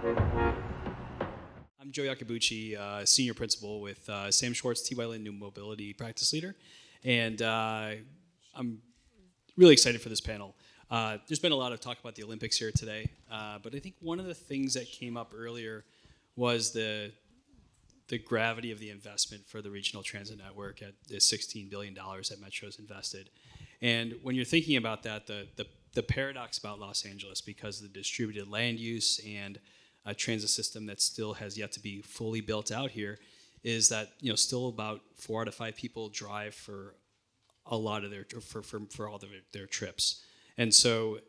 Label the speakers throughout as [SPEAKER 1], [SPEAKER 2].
[SPEAKER 1] I'm Joe Iacobucci, Senior Principal with Sam Schwartz, T.Y. Lin New Mobility Practice Leader. And I'm really excited for this panel. There's been a lot of talk about the Olympics here today, but I think one of the things that came up earlier was the gravity of the investment for the regional transit network at the $16 billion that Metro's invested. And when you're thinking about that, the paradox about Los Angeles, because of the distributed land use and a transit system that still has yet to be fully built out here, is that still about 4 out of 5 people drive for a lot of for all of their trips, and so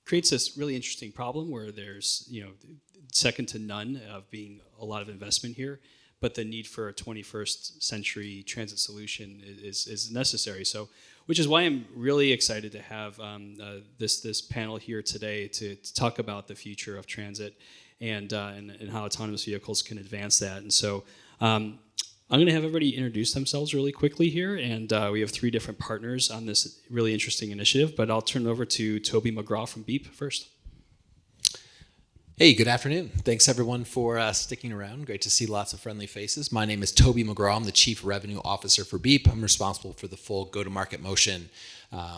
[SPEAKER 1] creates this really interesting problem where there's second to none of being a lot of investment here, but the need for a 21st century transit solution is necessary. So, which is why I'm really excited to have this panel here today to talk about the future of transit and how autonomous vehicles can advance that. And so I'm going to have everybody introduce themselves really quickly here, and we have 3 different partners on this really interesting initiative, but I'll turn it over to Toby McGraw from Beep first.
[SPEAKER 2] Hey, good afternoon. Thanks everyone for sticking around. Great to see lots of friendly faces. My name is Toby McGraw. I'm the Chief Revenue Officer for Beep. I'm responsible for the full go-to-market motion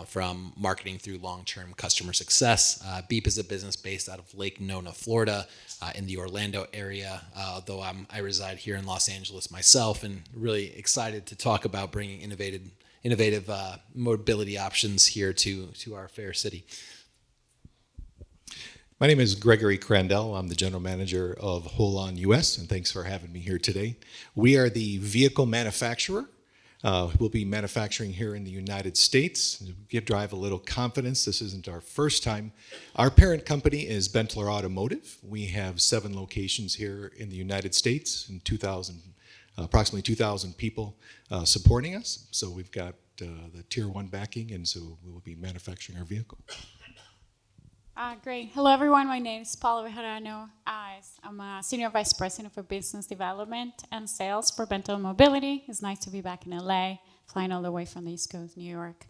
[SPEAKER 2] from marketing through long-term customer success. Beep is a business based out of Lake Nona, Florida, in the Orlando area, although I reside here in Los Angeles myself, and really excited to talk about bringing innovative mobility options here to our fair city.
[SPEAKER 3] My name is Greg Crandell. I'm the General Manager of HOLON US, and thanks for having me here today. We are the vehicle manufacturer. We'll be manufacturing here in the United States. Give drive a little confidence. This isn't our first time. Our parent company is Benteler Automotive. We have 7 locations here in the United States and approximately 2,000 people supporting us. So we've got the Tier 1 backing, and so we will be manufacturing our vehicle.
[SPEAKER 4] Great. Hello, everyone. My name is Paula Bejarano. I'm a Senior Vice President for Business Development and Sales for Benteler Mobility. It's nice to be back in LA, flying all the way from the East Coast, New York.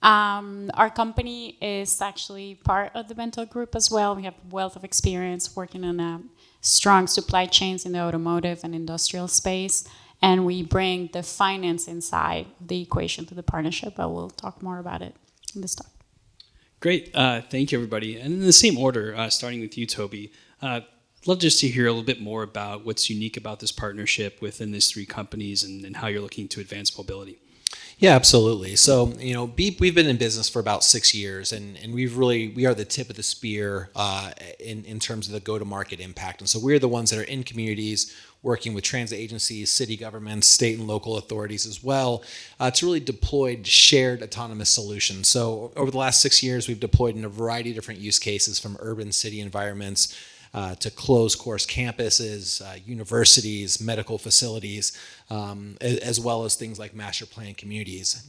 [SPEAKER 4] Our company is actually part of the Benteler Group as well. We have a wealth of experience working on strong supply chains in the automotive and industrial space, and we bring the financing side of the equation to the partnership, but we'll talk more about it in this talk.
[SPEAKER 1] Great. Thank you, everybody. And in the same order, starting with you, Toby, I'd love just to hear a little bit more about what's unique about this partnership within these 3 companies and how you're looking to advance mobility.
[SPEAKER 2] Yeah, absolutely. So, Beep, we've been in business for about 6 years, and we are the tip of the spear in terms of the go-to-market impact. And so we're the ones that are in communities, working with transit agencies, city governments, state and local authorities as well, to really deploy shared autonomous solutions. So over the last 6 years, we've deployed in a variety of different use cases, from urban city environments to closed course campuses, universities, medical facilities, as well as things like master plan communities.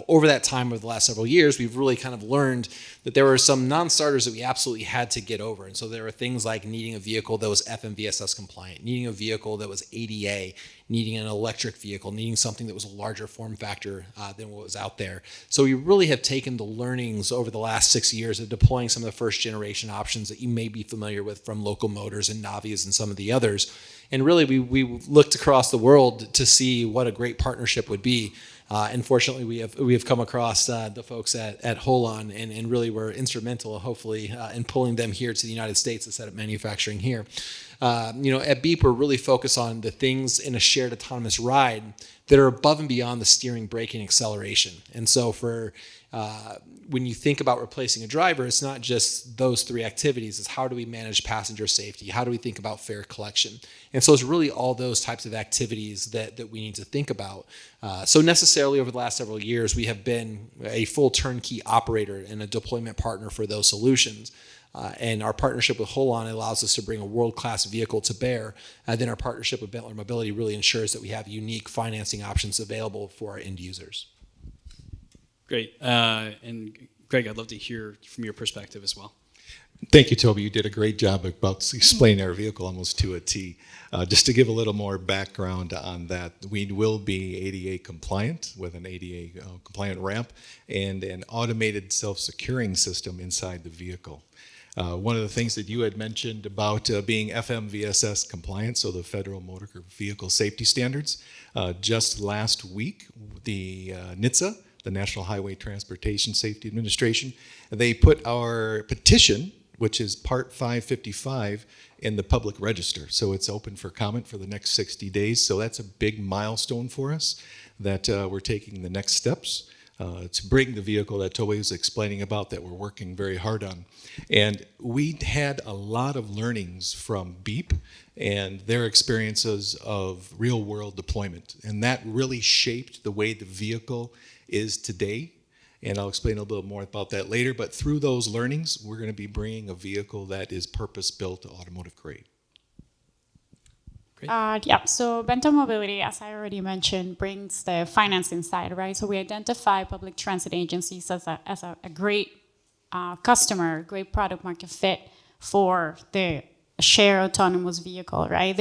[SPEAKER 2] Over that time, over the last several years, we've really kind of learned that there were some non-starters that we absolutely had to get over. And so there were things like needing a vehicle that was FMVSS compliant, needing a vehicle that was ADA, needing an electric vehicle, needing something that was a larger form factor than what was out there. So we really have taken the learnings over the last 6 years of deploying some of the first generation options that you may be familiar with from Local Motors and Navias and some of the others. And really, we looked across the world to see what a great partnership would be. And fortunately, we have come across the folks at HOLON and really were instrumental, hopefully, in pulling them here to the United States to set up manufacturing here. At Beep, we're really focused on the things in a shared autonomous ride that are above and beyond the steering, braking, acceleration. And so when you think about replacing a driver, it's not just those 3 activities. It's how do we manage passenger safety? How do we think about fare collection? And so it's really all those types of activities that we need to think about. So necessarily over the last several years, we have been a full turnkey operator and a deployment partner for those solutions. And our partnership with HOLON allows us to bring a world-class vehicle to bear. And then our partnership with Benteler Mobility really ensures that we have unique financing options available for our end users.
[SPEAKER 1] Great. And Greg, I'd love to hear from your perspective as well.
[SPEAKER 3] Thank you, Toby. You did a great job about explaining our vehicle almost to a T. Just to give a little more background on that, we will be ADA compliant with an ADA compliant ramp and an automated self-securing system inside the vehicle. One of the things that you had mentioned about being FMVSS compliant, so the Federal Motor Vehicle Safety Standards, just last week, the NHTSA, the National Highway Transportation Safety Administration, they put our petition, which is Part 555, in the public register. So it's open for comment for the next 60 days. So that's a big milestone for us that we're taking the next steps to bring the vehicle that Toby was explaining about that we're working very hard on. And we had a lot of learnings from BEEP and their experiences of real world deployment. And that really shaped the way the vehicle is today. And I'll explain a little bit more about that later. But through those learnings, we're going to be bringing a vehicle that is purpose-built to automotive grade.
[SPEAKER 4] Yeah, so Benteler Mobility, as I already mentioned, brings the financing side, right? So we identify public transit agencies as a great customer, great product market fit for the shared autonomous vehicle, right?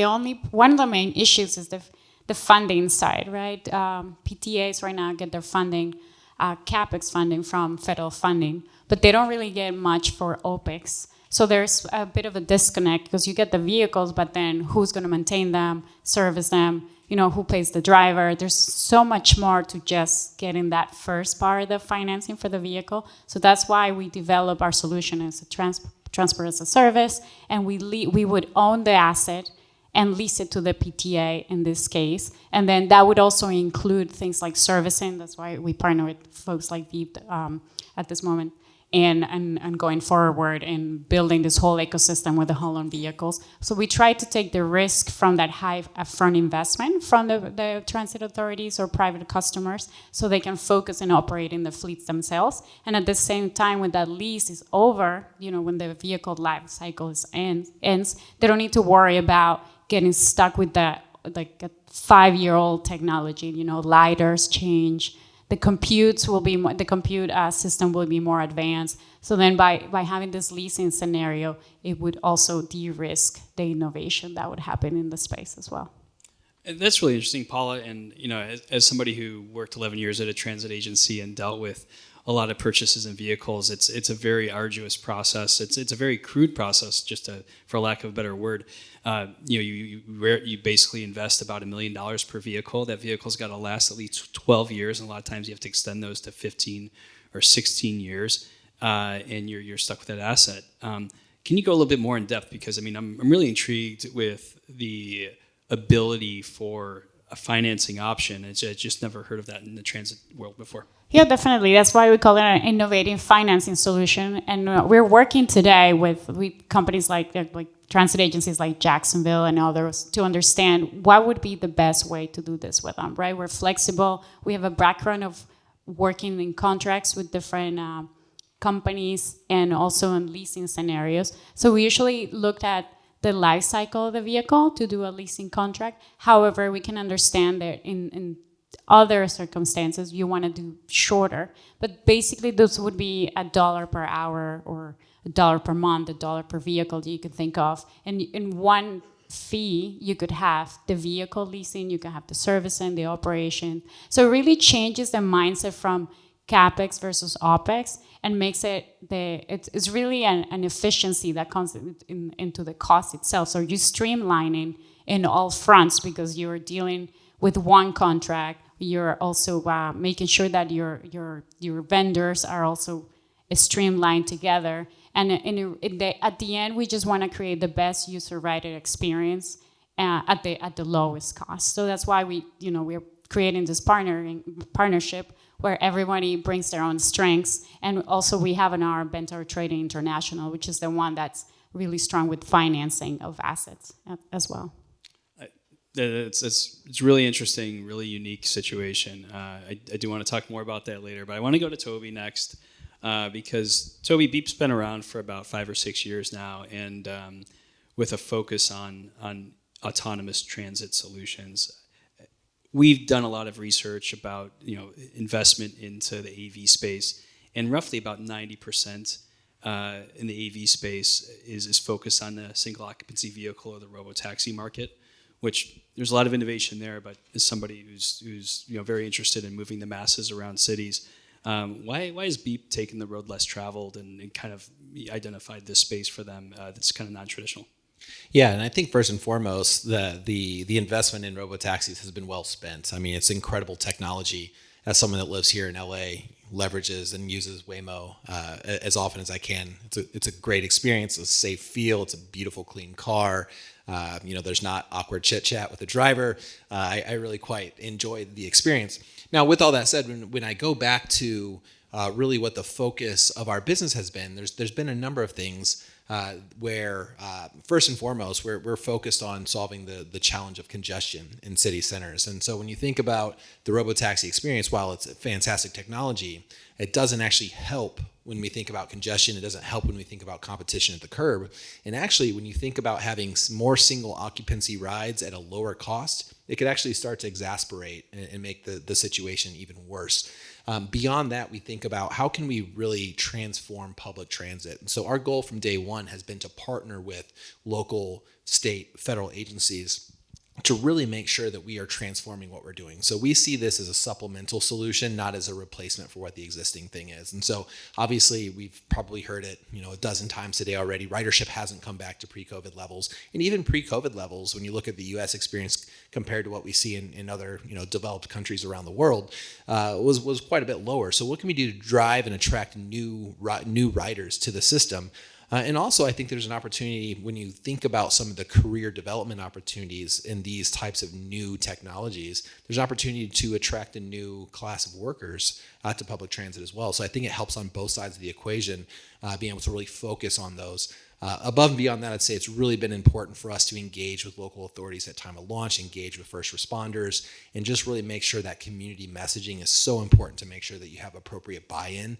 [SPEAKER 4] One of the main issues is the funding side, right? PTAs right now get their funding, CapEx funding from federal funding, but they don't really get much for OpEx. So there's a bit of a disconnect because you get the vehicles, but then who's going to maintain them, service them, who pays the driver? There's so much more to just getting that first part of the financing for the vehicle. So that's why we develop our solution as a transport as a service, and we would own the asset and lease it to the PTA in this case. And then that would also include things like servicing. That's why we partner with folks like Veep at this moment. And going forward and building this whole ecosystem with the HOLON vehicles. So we try to take the risk from that high upfront investment from the transit authorities or private customers so they can focus on operating the fleets themselves. And at the same time, when that lease is over, when the vehicle life cycle ends, they don't need to worry about getting stuck with a 5-year-old technology. LiDARs change. The compute system will be more advanced. So then by having this leasing scenario, it would also de-risk the innovation that would happen in the space as well.
[SPEAKER 1] And that's really interesting, Paula. And as somebody who worked 11 years at a transit agency and dealt with a lot of purchases in vehicles, it's a very arduous process. It's a very crude process, for lack of a better word. You basically invest about $1 million per vehicle. That vehicle's got to last at least 12 years, and a lot of times you have to extend those to 15 or 16 years, and you're stuck with that asset. Can you go a little bit more in depth? Because I'm really intrigued with the ability for a financing option. I just never heard of that in the transit world before.
[SPEAKER 4] Yeah, definitely. That's why we call it an innovative financing solution. And we're working today with companies like transit agencies like Jacksonville and others to understand what would be the best way to do this with them, right? We're flexible. We have a background of working in contracts with different companies and also in leasing scenarios. So we usually looked at the life cycle of the vehicle to do a leasing contract. However, we can understand that in other circumstances you want to do shorter, but basically this would be $1 per hour or $1 per month, $1 per vehicle that you could think of. And in one fee, you could have the vehicle leasing, you can have the servicing, the operation. So it really changes the mindset from CapEx versus OpEx and makes it's really an efficiency that comes into the cost itself. So you're streamlining in all fronts because you're dealing with one contract. You're also making sure that your vendors are also streamlined together. And at the end, we just want to create the best user-rider experience at the lowest cost. So that's why we're creating this partnership where everybody brings their own strengths. And also we have in our Benteler Trading International, which is the one that's really strong with financing of assets as well.
[SPEAKER 1] It's really interesting, really unique situation. I do want to talk more about that later, but I want to go to Toby next because Toby, Beep's been around for about 5 or 6 years now, and with a focus on autonomous transit solutions. We've done a lot of research about investment into the AV space, and roughly about 90% in the AV space is focused on the single occupancy vehicle or the robotaxi market, which there's a lot of innovation there, but as somebody who's very interested in moving the masses around cities, Why is Beep taking the road less traveled and kind of identified this space for them that's kind of non-traditional?
[SPEAKER 2] Yeah, and I think first and foremost, the investment in robotaxis has been well spent. I mean, it's incredible technology. As someone that lives here in LA, leverages and uses Waymo as often as I can. It's a great experience. It's a safe feel. It's a beautiful, clean car. There's not awkward chit chat with the driver. I really quite enjoyed the experience. Now, with all that said, when I go back to really what the focus of our business has been, there's been a number of things where first and foremost, we're focused on solving the challenge of congestion in city centers. And so when you think about the robotaxi experience, while it's a fantastic technology, it doesn't actually help when we think about congestion. It doesn't help when we think about competition at the curb. And actually, when you think about having more single occupancy rides at a lower cost, it could actually start to exasperate and make the situation even worse. Beyond that, we think about how can we really transform public transit. And so our goal from day one has been to partner with local, state, federal agencies to really make sure that we are transforming what we're doing. So we see this as a supplemental solution, not as a replacement for what the existing thing is. And so obviously we've probably heard it, a dozen times today already. Ridership hasn't come back to pre-COVID levels. And even pre-COVID levels, when you look at the US experience compared to what we see in other, developed countries around the world, was quite a bit lower. So what can we do to drive and attract new riders to the system? And also, I think there's an opportunity when you think about some of the career development opportunities in these types of new technologies, there's an opportunity to attract a new class of workers to public transit as well. So I think it helps on both sides of the equation, being able to really focus on those. Above and beyond that, I'd say it's really been important for us to engage with local authorities at time of launch, engage with first responders, and just really make sure that community messaging is so important to make sure that you have appropriate buy-in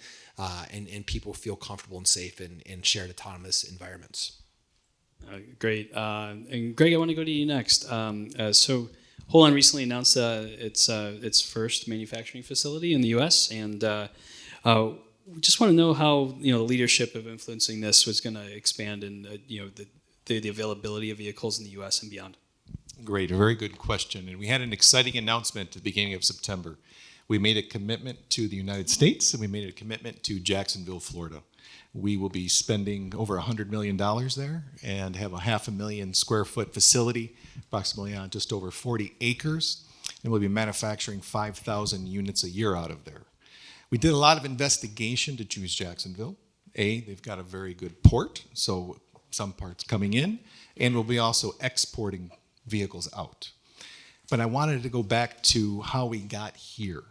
[SPEAKER 2] and people feel comfortable and safe in shared autonomous environments.
[SPEAKER 1] Great. And Greg, I want to go to you next. So HOLON recently announced its first manufacturing facility in the U.S., and we just want to know how the leadership of influencing this was going to expand in the availability of vehicles in the U.S. and beyond.
[SPEAKER 3] Great, a very good question. And we had an exciting announcement at the beginning of September. We made a commitment to the United States, and we made a commitment to Jacksonville, Florida. We will be spending over $100 million there and have a 500,000 square foot facility, approximately on just over 40 acres, and we'll be manufacturing 5,000 units a year out of there. We did a lot of investigation to choose Jacksonville. They've got a very good port, so some parts coming in, and we'll be also exporting vehicles out. But I wanted to go back to how we got here.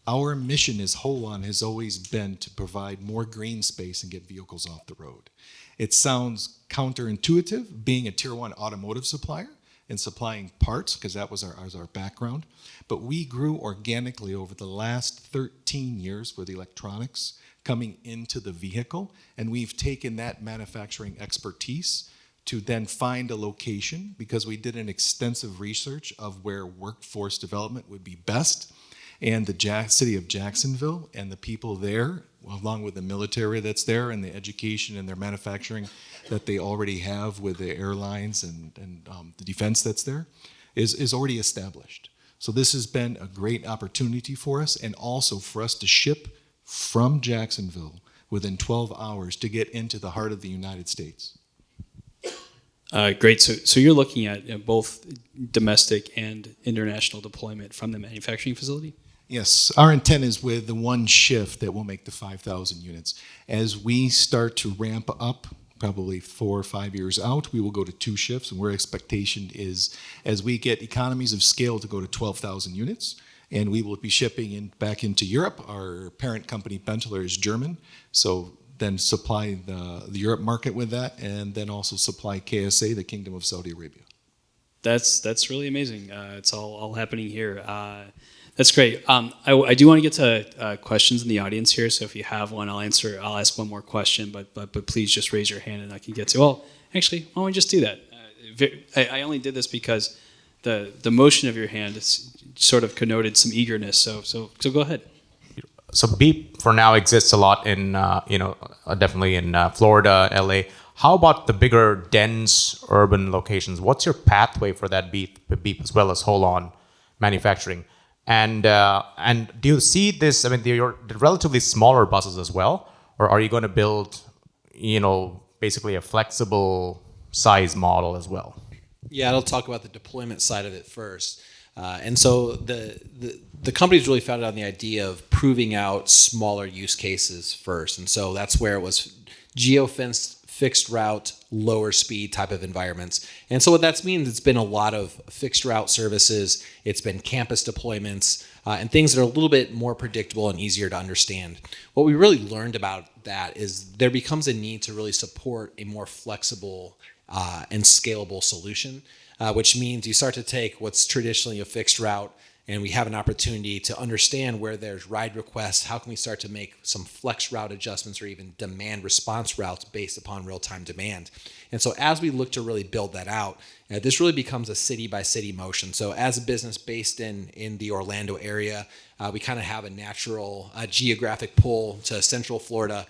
[SPEAKER 3] Our mission as HOLON has always been to provide more green space and get vehicles off the road. It sounds counterintuitive, being a tier 1 automotive supplier and supplying parts, because that was our background. But we grew organically over the last 13 years with electronics coming into the vehicle, and we've taken that manufacturing expertise to then find a location, because we did an extensive research of where workforce development would be best. And the city of Jacksonville and the people there, along with the military that's there and the education and their manufacturing that they already have with the airlines and the defense that's there, is already established. So this has been a great opportunity for us, and also for us to ship from Jacksonville within 12 hours to get into the heart of the United States.
[SPEAKER 1] Great. So you're looking at both domestic and international deployment from the manufacturing facility?
[SPEAKER 3] Yes, our intent is with the one shift that will make the 5,000 units. As we start to ramp up, probably 4 or 5 years out, we will go to 2 shifts, and our expectation is as we get economies of scale to go to 12,000 units, and we will be shipping back into Europe. Our parent company, Benteler, is German, so then supply the Europe market with that, and then also supply KSA, the Kingdom of Saudi Arabia.
[SPEAKER 1] That's really amazing. It's all happening here. That's great. I do want to get to questions in the audience here. So if you have one, I'll ask one more question. But please just raise your hand and I can get to. Well, actually, why don't we just do that? I only did this because the motion of your hand is sort of connoted some eagerness. So go ahead.
[SPEAKER 5] So Beep for now exists a lot in definitely in Florida, LA. How about the bigger, dense urban locations? What's your pathway for that Beep as well as HOLON manufacturing? And do you see this? I mean, they're relatively smaller buses as well, or are you going to build, basically a flexible size model as well?
[SPEAKER 2] Yeah, I'll talk about the deployment side of it first. And so the company's really founded on the idea of proving out smaller use cases first. And so that's where it was geofenced, fixed route, lower speed type of environments. And so what that means, it's been a lot of fixed route services, it's been campus deployments, and things that are a little bit more predictable and easier to understand. What we really learned about that is there becomes a need to really support a more flexible and scalable solution, which means you start to take what's traditionally a fixed route, and we have an opportunity to understand where there's ride requests. How can we start to make some flex route adjustments or even demand response routes based upon real-time demand? And so as we look to really build that out, this really becomes a city-by-city motion. So as a business based in the Orlando area, we kind of have a natural geographic pull to Central Florida,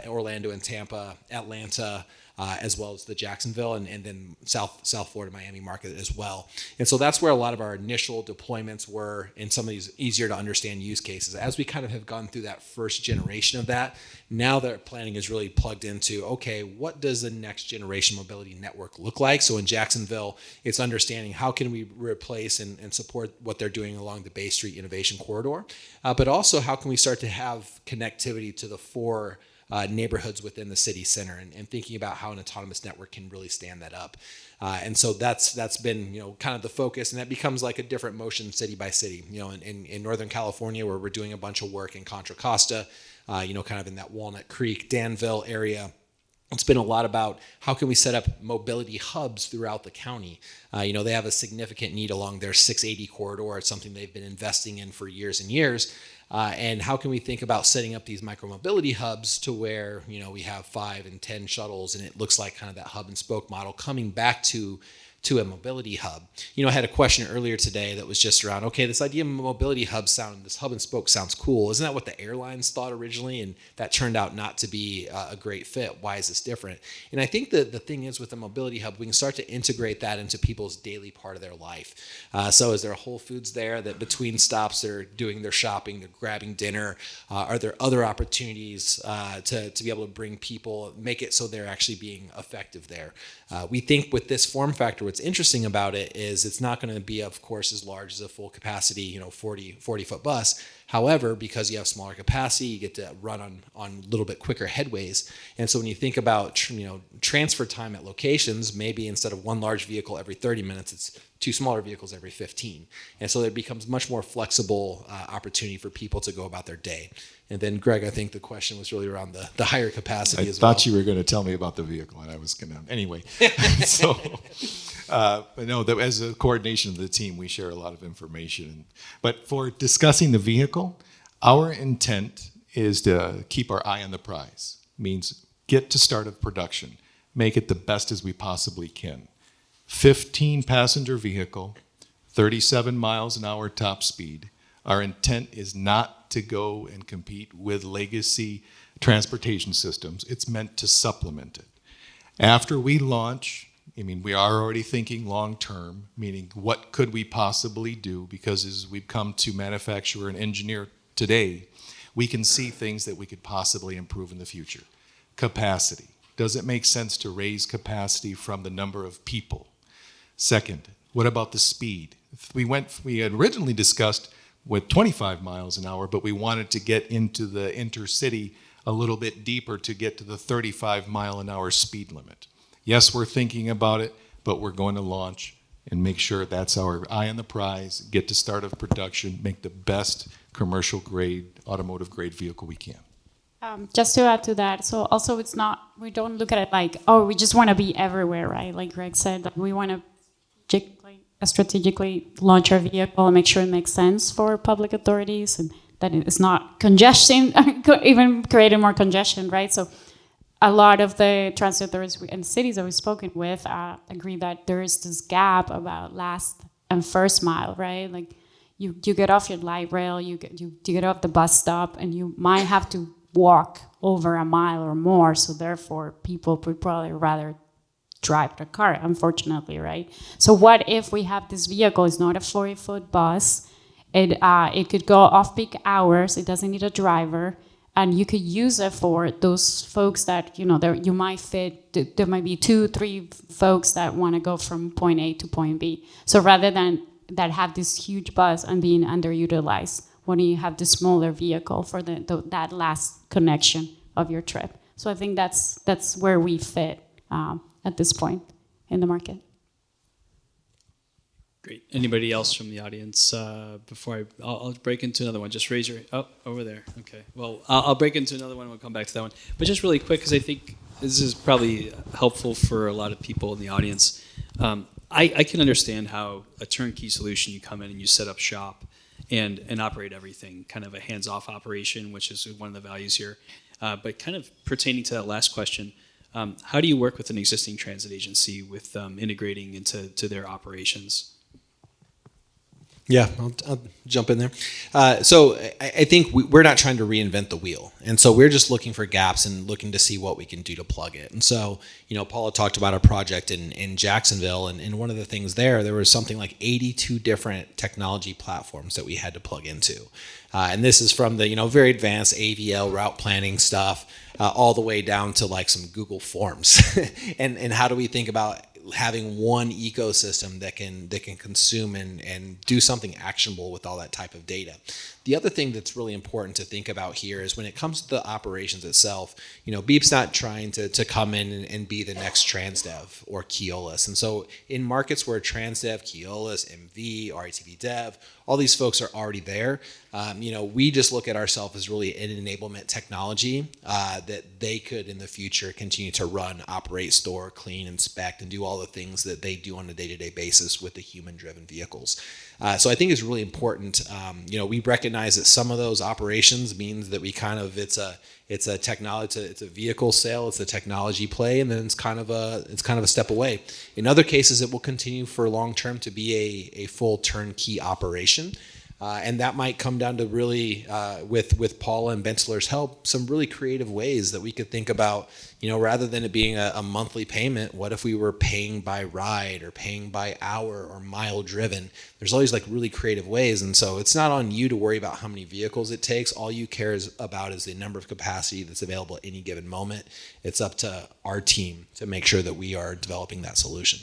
[SPEAKER 2] Orlando and Tampa, Atlanta, as well as the Jacksonville and then South Florida, Miami market as well. And so that's where a lot of our initial deployments were in some of these easier to understand use cases. As we kind of have gone through that first generation of that, now their planning is really plugged into, okay, what does the next generation mobility network look like? So in Jacksonville, it's understanding how can we replace and support what they're doing along the Bay Street Innovation Corridor, but also how can we start to have connectivity to the four neighborhoods within the city center, and thinking about how an autonomous network can really stand that up. And so that's been kind of the focus, and that becomes like a different motion city by city. In Northern California, where we're doing a bunch of work in Contra Costa, kind of in that Walnut Creek, Danville area. It's been a lot about how can we set up mobility hubs throughout the county. They have a significant need along their 680 corridor. It's something they've been investing in for years and years. And how can we think about setting up these micromobility hubs to where, we have 5 and 10 shuttles, and it looks like kind of that hub and spoke model coming back to a mobility hub. I had a question earlier today that was just around, okay, this idea of mobility hub this hub and spoke sounds cool. Isn't that what the airlines thought originally? And that turned out not to be a great fit. Why is this different? And I think that the thing is with the mobility hub, we can start to integrate that into people's daily part of their life. So is there a Whole Foods there that between stops they're doing their shopping, they're grabbing dinner? Are there other opportunities to be able to bring people, make it so they're actually being effective there? We think with this form factor, what's interesting about it is it's not going to be, of course, as large as a full capacity, 40-foot bus. However, because you have smaller capacity, you get to run on a little bit quicker headways. And so when you think about transfer time at locations, maybe instead of one large vehicle every 30 minutes, it's 2 smaller vehicles every 15. And so there becomes much more flexible opportunity for people to go about their day. And then, Greg, I think the question was really around the higher capacity as well.
[SPEAKER 3] I thought you were going to tell me about the vehicle, and I was going to. Anyway, but no, as a coordination of the team, we share a lot of information. But for discussing the vehicle, our intent is to keep our eye on the prize. Means get to start of production, make it the best as we possibly can. 15-passenger vehicle, 37 miles an hour top speed. Our intent is not to go and compete with legacy transportation systems. It's meant to supplement it. After we launch, we are already thinking long term, meaning what could we possibly do? Because as we've come to manufacture and engineer today, we can see things that we could possibly improve in the future. Capacity. Does it make sense to raise capacity from the number of people? Second, what about the speed? We had originally discussed with 25 miles an hour, but we wanted to get into the intercity a little bit deeper to get to the 35 mile an hour speed limit. Yes, we're thinking about it, but we're going to launch and make sure that's our eye on the prize, get to start of production, make the best commercial grade, automotive grade vehicle we can.
[SPEAKER 4] Just to add to that, so also we don't look at it like, we just want to be everywhere, right? Like Greg said, like we want to strategically launch our vehicle and make sure it makes sense for public authorities and that it's not congestion, even creating more congestion, right? So a lot of the transit authorities and cities that we've spoken with agree that there is this gap about last and first mile, right? Like you get off your light rail, you get off the bus stop, and you might have to walk over a mile or more. So therefore, people would probably rather drive their car, unfortunately, right? So what if we have this vehicle? It's not a 40-foot bus. It could go off-peak hours. It doesn't need a driver. And you could use it for those folks that, you might fit. There might be 2-3 folks that want to go from point A to point B. So rather than that have this huge bus and being underutilized, why don't you have the smaller vehicle for that last connection of your trip? So I think that's where we fit at this point in the market.
[SPEAKER 1] Great. Anybody else from the audience before I'll break into another one? Just raise your, over there. Okay. Well, I'll break into another one and we'll come back to that one. But just really quick, because I think this is probably helpful for a lot of people in the audience. I can understand how a turnkey solution, you come in and you set up shop and operate everything, kind of a hands-off operation, which is one of the values here. But kind of pertaining to that last question, how do you work with an existing transit agency with integrating into their operations?
[SPEAKER 2] Yeah, I'll jump in there. So I think we're not trying to reinvent the wheel. And so we're just looking for gaps and looking to see what we can do to plug it. And so, Paula talked about a project in Jacksonville. And one of the things there was something like 82 different technology platforms that we had to plug into. And this is from the, very advanced AVL route planning stuff all the way down to like some Google Forms. and how do we think about having one ecosystem that can consume and do something actionable with all that type of data. The other thing that's really important to think about here is when it comes to the operations itself, Beep's not trying to come in and be the next Transdev or Keolis. And so in markets where Transdev, Keolis, MV, RITV Dev, all these folks are already there, we just look at ourselves as really an enablement technology that they could in the future continue to run, operate, store, clean, inspect, and do all the things that they do on a day-to-day basis with the human-driven vehicles. So I think it's really important. We recognize that some of those operations means that we kind of it's a technology, it's a vehicle sale, it's a technology play, and then it's kind of a step away. In other cases, it will continue for long term to be a full turnkey operation. And that might come down to really, with Paula and Benteler's help, some really creative ways that we could think about, rather than it being a monthly payment, what if we were paying by ride or paying by hour or mile driven? There's always like really creative ways. And so it's not on you to worry about how many vehicles it takes. All you care about is the number of capacity that's available at any given moment. It's up to our team to make sure that we are developing that solution.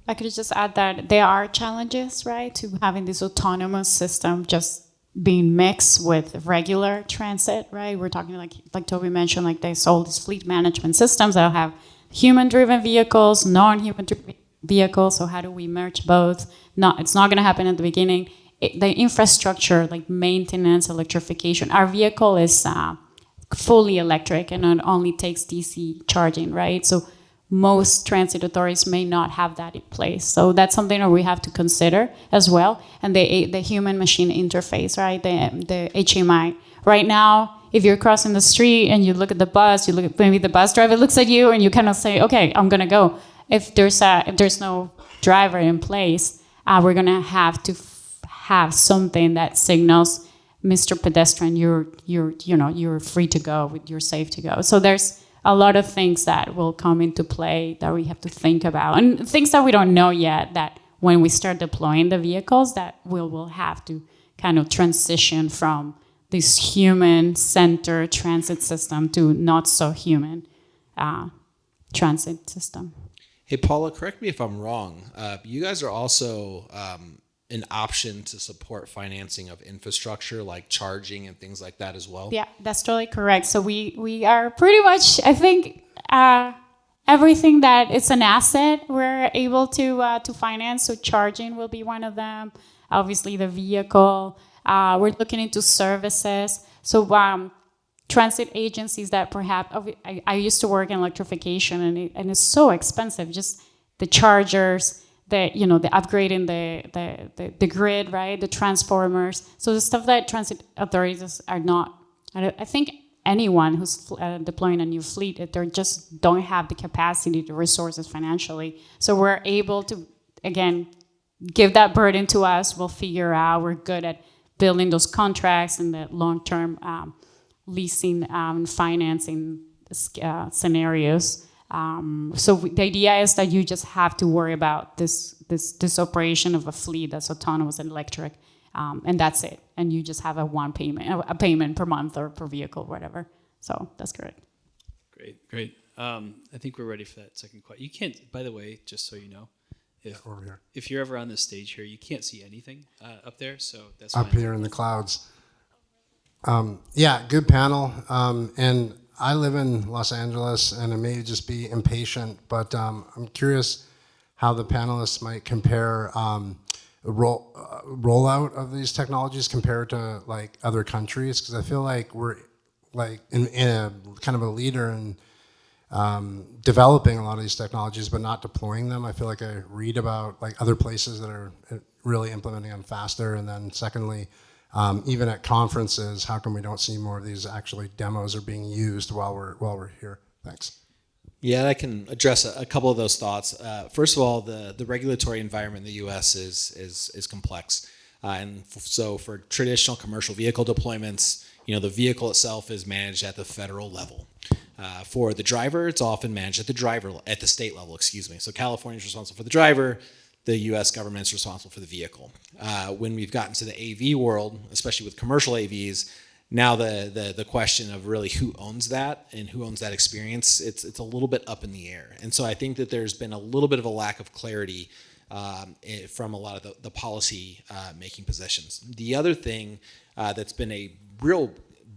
[SPEAKER 4] I could just add that there are challenges, right, to having this autonomous system just being mixed with regular transit, right? We're talking like Toby mentioned, like there's all these fleet management systems that have human-driven vehicles, non-human-driven vehicles. So how do we merge both? It's not going to happen at the beginning. The infrastructure, like maintenance, electrification. Our vehicle is fully electric and it only takes DC charging, right? So most transit authorities may not have that in place. So that's something that we have to consider as well. And the human-machine interface, right? The HMI. Right now, if you're crossing the street and you look at the bus, maybe the bus driver looks at you and you kind of say, okay, I'm gonna go. If there's no driver in place, we're gonna have to have something that signals, Mr. Pedestrian, you're free to go, you're safe to go. So there's a lot of things that will come into play that we have to think about, and things that we don't know yet, that when we start deploying the vehicles, that we'll have to kind of transition from this human-centered transit system to not so human transit system.
[SPEAKER 2] Hey, Paula, correct me if I'm wrong. You guys are also an option to support financing of infrastructure like charging and things like that as well?
[SPEAKER 4] Yeah, that's totally correct. So we are pretty much, I think, everything that is an asset we're able to finance. So charging will be one of them. Obviously, the vehicle. We're looking into services. So transit agencies that perhaps, I used to work in electrification and it's so expensive. Just the chargers, the upgrading the grid, right? The transformers. So the stuff that transit authorities are not. I think anyone who's deploying a new fleet, they just don't have the capacity, the resources financially. So we're able to, again, give that burden to us. We'll figure out. We're good at building those contracts and the long-term leasing and financing scenarios. The idea is that you just have to worry about this operation of a fleet that's autonomous and electric, and that's it. And you just have a payment per month or per vehicle, whatever. So that's correct.
[SPEAKER 1] Great. I think we're ready for that second question. You can't, by the way, just so you know,
[SPEAKER 6] Over here.
[SPEAKER 1] if you're ever on this stage here, you can't see anything up there, so that's
[SPEAKER 6] Up
[SPEAKER 1] fine.
[SPEAKER 6] here in the clouds. Yeah, good panel. And I live in Los Angeles, and I may just be impatient, but I'm curious how the panelists might compare rollout of these technologies compared to like other countries, because I feel like we're like in a kind of a leader in developing a lot of these technologies, but not deploying them. I feel like I read about like other places that are really implementing them faster. And then secondly, even at conferences, how come we don't see more of these actually demos are being used while we're here? Thanks.
[SPEAKER 2] Yeah, I can address a couple of those thoughts. First of all, the regulatory environment in the U.S. is complex, so for traditional commercial vehicle deployments, the vehicle itself is managed at the federal level. For the driver, it's often managed at the state level. Excuse me. So California is responsible for the driver. The U.S. government is responsible for the vehicle. When we've gotten to the AV world, especially with commercial AVs, now the question of really who owns that and who owns that experience, it's a little bit up in the air. And so I think that there's been a little bit of a lack of clarity from a lot of the policy making positions. The other thing that's been a real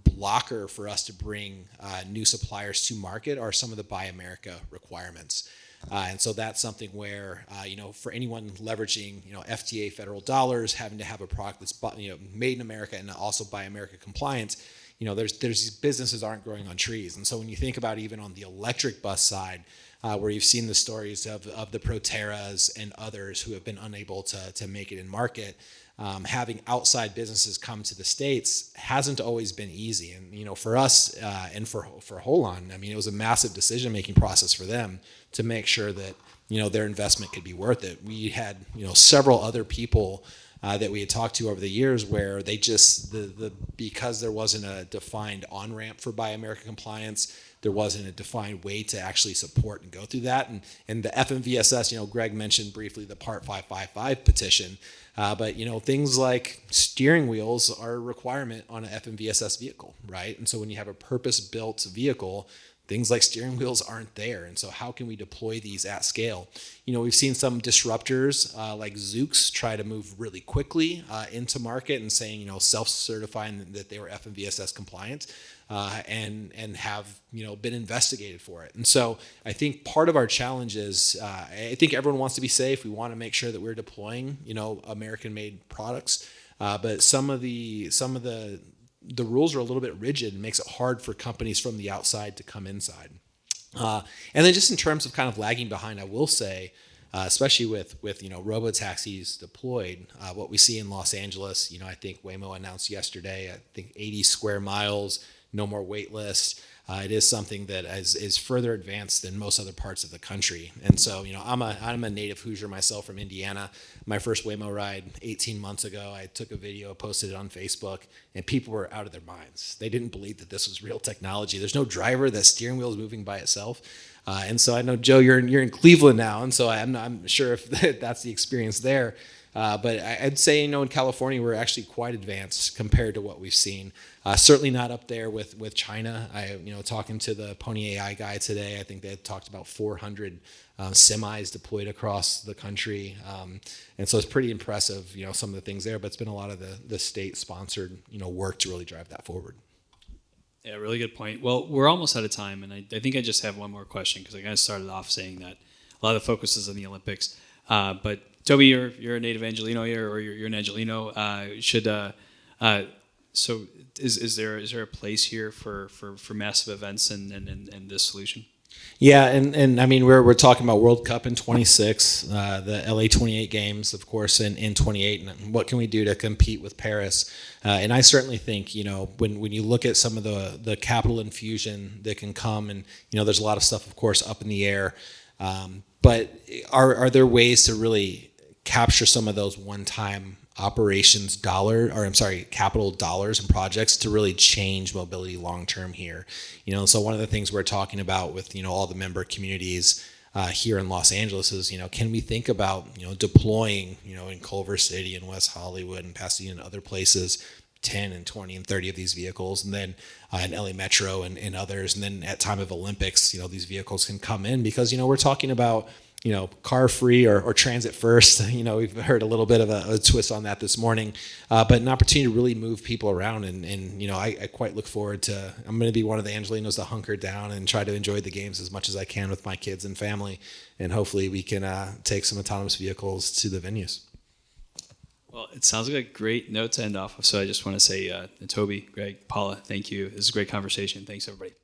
[SPEAKER 2] blocker for us to bring new suppliers to market are some of the Buy America requirements. And so that's something where, for anyone leveraging, FTA federal dollars, having to have a product that's, made in America and also Buy America compliant, there's these businesses aren't growing on trees. And so when you think about even on the electric bus side, where you've seen the stories of the Proterras and others who have been unable to make it in market, having outside businesses come to the States hasn't always been easy. And, for us and for HOLON, it was a massive decision-making process for them to make sure that, their investment could be worth it. We had, several other people that we had talked to over the years where they just, because there wasn't a defined on-ramp for Buy America compliance, there wasn't a defined way to actually support and go through that. And the FMVSS, Greg mentioned briefly the Part 555 petition, but things like steering wheels are a requirement on an FMVSS vehicle, right? And so when you have a purpose-built vehicle, things like steering wheels aren't there. And so how can we deploy these at scale? We've seen some disruptors like Zoox try to move really quickly into market and saying, self-certifying that they were FMVSS compliant and have, been investigated for it. And so I think part of our challenge is, I think everyone wants to be safe. We want to make sure that we're deploying, American-made products. But some of the rules are a little bit rigid and makes it hard for companies from the outside to come inside. And then just in terms of kind of lagging behind, I will say, especially with robo-taxis deployed, what we see in Los Angeles, I think Waymo announced yesterday, 80 square miles, no more wait list. It is something that is further advanced than most other parts of the country. And so, I'm a native Hoosier myself from Indiana. My first Waymo ride 18 months ago, I took a video, posted it on Facebook, and people were out of their minds. They didn't believe that this was real technology. There's no driver. The steering wheel is moving by itself. And so I know, Joe, you're in Cleveland now, and so I'm sure if that's the experience there. But I'd say, in California, we're actually quite advanced compared to what we've seen. Certainly not up there with China. Talking to the Pony AI guy today, I think they had talked about 400 semis deployed across the country. And so it's pretty impressive, some of the things there, but it's been a lot of the state-sponsored, work to really drive that forward.
[SPEAKER 1] Yeah, really good point. Well, we're almost out of time, and I think I just have one more question because I kind of started off saying that a lot of the focus is on the Olympics. But Toby, you're a native Angelino here, or you're an Angelino. So is there a place here for massive events and this solution?
[SPEAKER 2] Yeah, and we're talking about World Cup in 26, the LA 28 games, of course, in 28, and what can we do to compete with Paris? And I certainly think, when you look at some of the capital infusion that can come, and there's a lot of stuff, of course, up in the air. But are there ways to really capture some of those one-time operations capital dollars and projects to really change mobility long term here. So one of the things we're talking about with all the member communities here in Los Angeles is can we think about deploying in Culver City and West Hollywood and Pasadena and other places 10 and 20 and 30 of these vehicles, and then in LA Metro and others, and then at time of Olympics these vehicles can come in because we're talking about car free or transit first. We've heard a little bit of a twist on that this morning, but an opportunity to really move people around. And I quite look forward to, I'm going to be one of the Angelinos to hunker down and try to enjoy the games as much as I can with my kids and family. And hopefully we can take some autonomous vehicles to the venues.
[SPEAKER 1] Well, it sounds like a great note to end off of. So I just want to say, Toby, Greg, Paula, thank you. This is a great conversation. Thanks, everybody.